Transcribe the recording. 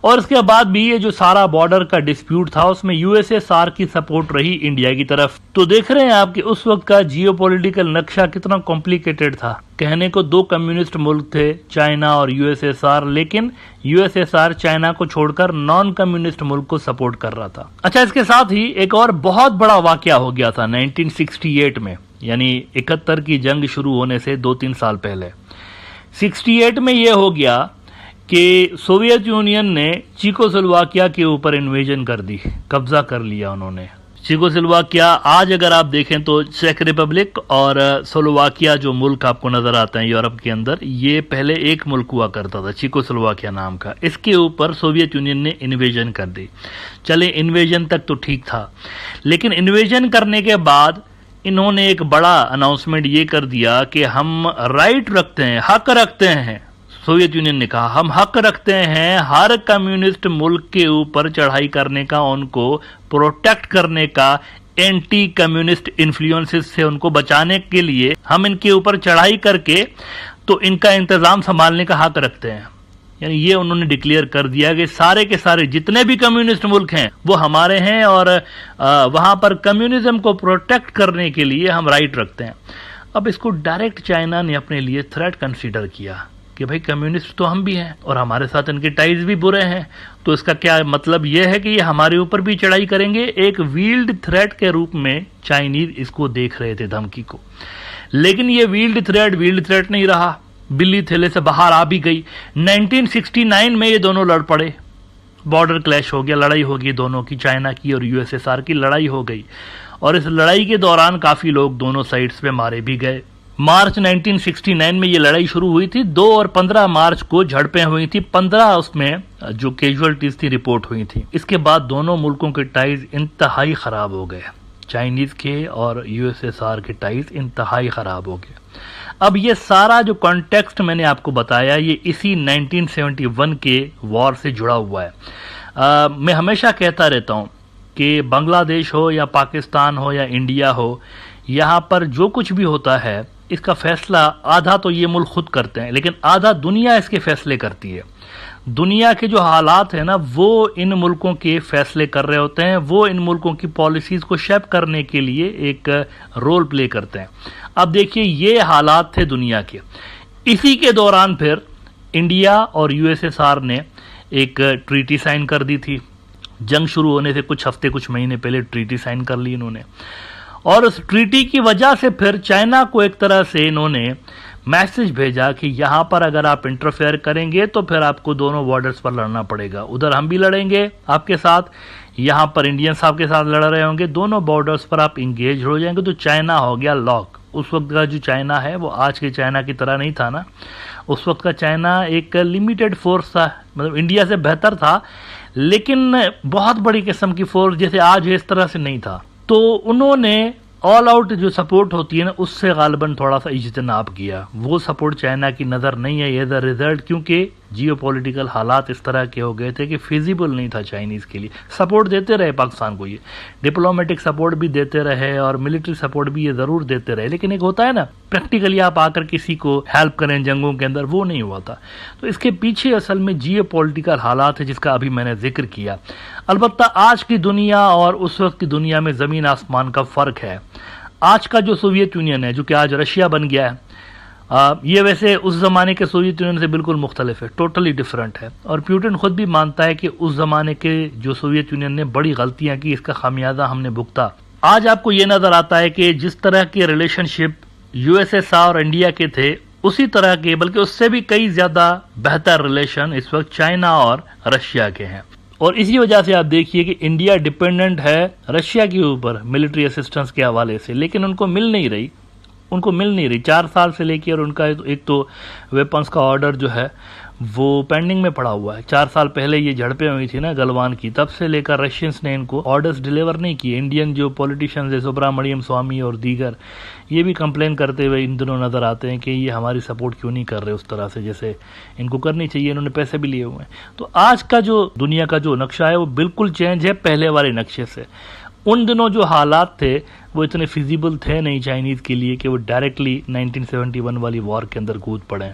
اور اس کے بعد بھی یہ جو سارا بارڈر کا ڈسپیوٹ تھا اس میں یو ایس ایس آر کی سپورٹ رہی انڈیا کی طرف. تو دیکھ رہے ہیں آپ کہ اس وقت کا جیو پولیٹیکل نقشہ کتنا کمپلیکیٹڈ تھا. کہنے کو دو کمیونسٹ ملک تھے، چائنا اور یو ایس ایس آر، لیکن U S S R China کو چھوڑ کر نان کمیونسٹ ملک کو سپورٹ کر رہا تھا. اچھا، اس کے ساتھ ہی ایک اور بہت بڑا واقعہ ہو گیا تھا 1968 میں، یعنی 71 کی جنگ شروع ہونے سے 2-3 سال پہلے. 68 میں یہ ہو گیا کہ سوویت یونین نے چیکوسلواکیہ کے اوپر انویژن کر دی، قبضہ کر لیا انہوں نے. چیکوسلواکیہ آج اگر آپ دیکھیں تو چیک ریپبلک اور سلوواکیہ جو ملک آپ کو نظر آتے ہیں یورپ کے اندر، یہ پہلے ایک ملک ہوا کرتا تھا چیکوسلواکیہ نام کا. اس کے اوپر سوویت یونین نے انویژن کر دی. چلے انویژن تک تو ٹھیک تھا، لیکن انویژن کرنے کے بعد انہوں نے ایک بڑا اناؤنسمنٹ یہ کر دیا کہ ہم رائٹ رکھتے ہیں، حق رکھتے ہیں. سوویت یونین نے کہا ہم حق رکھتے ہیں ہر کمیونسٹ ملک کے اوپر چڑھائی کرنے کا، ان کو پروٹیکٹ کرنے کا، اینٹی کمیونسٹ انفلوئنسز سے ان کو بچانے کے لیے ہم ان کے اوپر چڑھائی کر کے تو ان کا انتظام سنبھالنے کا حق رکھتے ہیں. یعنی یہ انہوں نے ڈکلیئر کر دیا کہ سارے کے سارے جتنے بھی کمیونسٹ ملک ہیں وہ ہمارے ہیں، اور وہاں پر کمیونزم کو پروٹیکٹ کرنے کے لیے ہم رائٹ رکھتے ہیں. اب اس کو ڈائریکٹ چائنا نے اپنے لیے تھریٹ کنسیڈر کیا کہ بھائی کمیونسٹ تو ہم بھی ہیں اور ہمارے ساتھ ان کے ٹائز بھی برے ہیں، تو اس کا کیا مطلب یہ ہے کہ یہ ہمارے اوپر بھی چڑھائی کریں گے. ایک ویلڈ تھریٹ کے روپ میں چائنیز اس کو دیکھ رہے تھے، دھمکی کو. لیکن یہ ویلڈ تھریٹ نہیں رہا، بلی تھیلے سے باہر آ بھی گئی. 1969 میں یہ دونوں لڑ پڑے، بارڈر کلیش ہو گیا، لڑائی ہو گئی دونوں کی، چائنا کی اور یو ایس ایس آر کی لڑائی ہو گئی. اور اس لڑائی کے دوران کافی لوگ دونوں سائڈز پہ مارے بھی گئے. مارچ 1969 میں یہ لڑائی شروع ہوئی تھی. 2 اور 15 مارچ کو جھڑپیں ہوئی تھی. 15 اس میں جو کیجوالٹیز تھی رپورٹ ہوئی تھی. اس کے بعد دونوں ملکوں کے ٹائز انتہائی خراب ہو گئے، چائنیز کے اور یو ایس ایس آر کے ٹائز انتہائی خراب ہو گئے. اب یہ سارا جو کانٹیکسٹ میں نے آپ کو بتایا یہ اسی 1971 کے وار سے جڑا ہوا ہے. میں ہمیشہ کہتا رہتا ہوں کہ بنگلہ دیش ہو یا پاکستان ہو یا انڈیا ہو، یہاں پر جو کچھ بھی ہوتا ہے اس کا فیصلہ آدھا تو یہ ملک خود کرتے ہیں، لیکن آدھا دنیا اس کے فیصلے کرتی ہے. دنیا کے جو حالات ہیں نا وہ ان ملکوں کے فیصلے کر رہے ہوتے ہیں، وہ ان ملکوں کی پالیسیز کو شیپ کرنے کے لیے ایک رول پلے کرتے ہیں. اب دیکھیے یہ حالات تھے دنیا کے. اسی کے دوران پھر انڈیا اور یو ایس ایس آر نے ایک ٹریٹی سائن کر دی تھی. جنگ شروع ہونے سے کچھ ہفتے کچھ مہینے پہلے ٹریٹی سائن کر لی انہوں نے، اور اس ٹریٹی کی وجہ سے پھر چائنا کو ایک طرح سے انہوں نے میسج بھیجا کہ یہاں پر اگر آپ انٹرفیئر کریں گے تو پھر آپ کو دونوں بارڈرز پر لڑنا پڑے گا. ادھر ہم بھی لڑیں گے آپ کے ساتھ، یہاں پر انڈینس آپ کے ساتھ لڑ رہے ہوں گے، دونوں بارڈرز پر آپ انگیج ہو جائیں گے. تو چائنا ہو گیا لاک. اس وقت کا جو چائنا ہے وہ آج کے چائنا کی طرح نہیں تھا نا. اس وقت کا چائنا ایک لمیٹڈ فورس تھا، مطلب انڈیا سے بہتر تھا لیکن بہت بڑی قسم کی فورس جیسے آج اس طرح سے نہیں تھا. تو انہوں نے آل آؤٹ جو سپورٹ ہوتی ہے نا اس سے غالباً تھوڑا سا اجتناب کیا. وہ سپورٹ چائنا کی نظر نہیں ہے ایز اے ریزلٹ، کیونکہ جیو پولیٹیکل حالات اس طرح کے ہو گئے تھے کہ فیزیبل نہیں تھا چائنیز کے لیے. سپورٹ دیتے رہے پاکستان کو، یہ ڈپلومیٹک سپورٹ بھی دیتے رہے اور ملٹری سپورٹ بھی یہ ضرور دیتے رہے، لیکن ایک ہوتا ہے نا پریکٹیکلی آپ آ کر کسی کو ہیلپ کریں جنگوں کے اندر، وہ نہیں ہوا تھا. تو اس کے پیچھے اصل میں جیو پولیٹیکل حالات ہے جس کا ابھی میں نے ذکر کیا. البتہ آج کی دنیا اور اس وقت کی دنیا میں زمین آسمان کا فرق ہے. آج کا جو سوویت یونین ہے جو کہ آج رشیا بن گیا ہے، یہ ویسے اس زمانے کے سوویت یونین سے بالکل مختلف ہے، ٹوٹلی ڈیفرنٹ ہے. اور پیوٹن خود بھی مانتا ہے کہ اس زمانے کے جو سوویت یونین نے بڑی غلطیاں کی، اس کا خمیازہ ہم نے بھگتا. آج آپ کو یہ نظر آتا ہے کہ جس طرح کے relation ship U S S R اور انڈیا کے تھے اسی طرح کے بلکہ اس سے بھی کئی زیادہ بہتر ریلیشن اس وقت چائنا اور رشیا کے ہیں. اور اسی وجہ سے آپ دیکھیے کہ انڈیا ڈیپینڈنٹ ہے رشیا کے اوپر ملٹری اسسٹنس کے حوالے سے، لیکن ان کو مل نہیں رہی 4 سال سے لے کے. اور ان کا ایک تو ویپنز کا آرڈر جو ہے وہ پینڈنگ میں پڑا ہوا ہے. 4 سال پہلے یہ جھڑپیں ہوئی تھی نا گلوان کی، تب سے لے کر رشینز نے ان کو آرڈرز ڈیلیور نہیں کیے. انڈین جو پولیٹیشنز ہیں سبرامنیم سوامی اور دیگر، یہ بھی کمپلین کرتے ہوئے ان دنوں نظر آتے ہیں کہ یہ ہماری سپورٹ کیوں نہیں کر رہے اس طرح سے جیسے ان کو کرنی چاہیے، انہوں نے پیسے بھی لیے ہوئے ہیں. تو آج کا جو دنیا کا جو نقشہ ہے وہ بالکل چینج ہے پہلے والے نقشے سے. ان دنوں جو حالات تھے وہ اتنے فیزیبل تھے نہیں چائنیز کے لیے کہ وہ ڈائریکٹلی 1971 والی وار کے اندر کود پڑے.